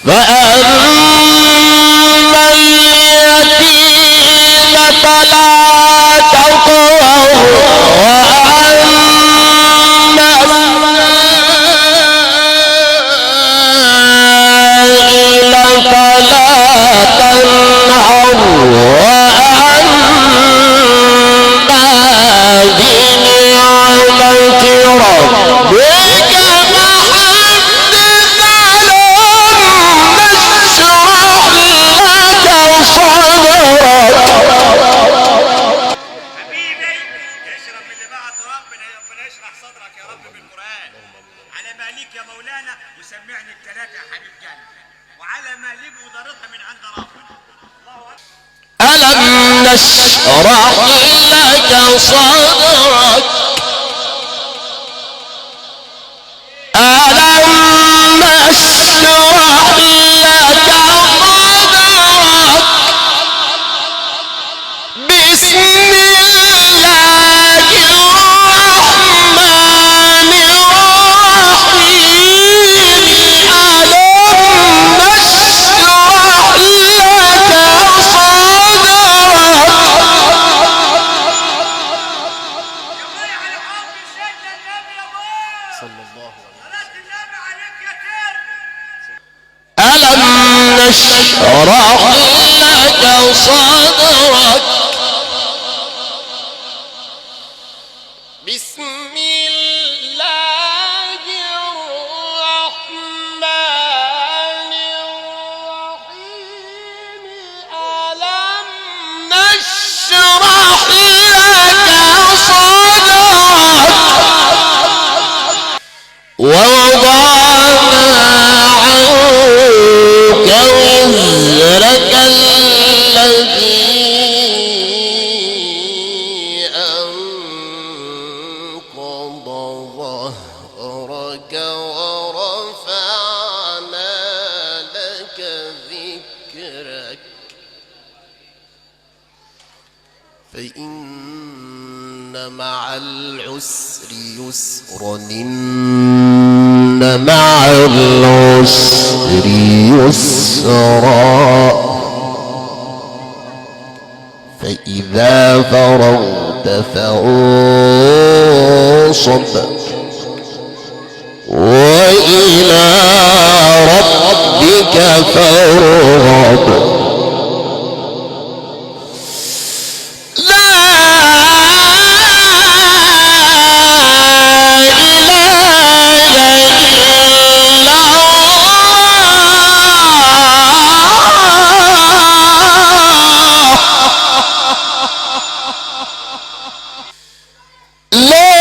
فأما اليتيم فلا تقهر وأما السائل فلا تنهر وأما بنعمة ربك فحدث حبيبي اشرب اللي بعته ربنا يشرح صدرك يا رب بالقرآن. على مالك يا مولانا وسمعني الثلاثة يا حبيب قلبي، وعلى مالك ودارتها من عند ربنا. الله أكبر. ألم نشرح لك صدرك ألم نشرح لك صدرك بسم الله الرحمن الرحيم ألم نشرح لك صدرك يا ضيع الحب سيدنا النبي يا بابا صلى الله عليه وسلم. صلاة النبي عليك يا تربي. ألم نشرح لك صدرك بسم الله الرحمن الرحيم ألم نشرح لك صدرك ووضعنا عنك وزرك الذي أنقض ظهرك ورفعنا لك ذكرك فإن مع العسر يسرا إن مع العسر يسرا فإذا فرغت فانصب وإلى ربك فارغب لا إله إلا الله لا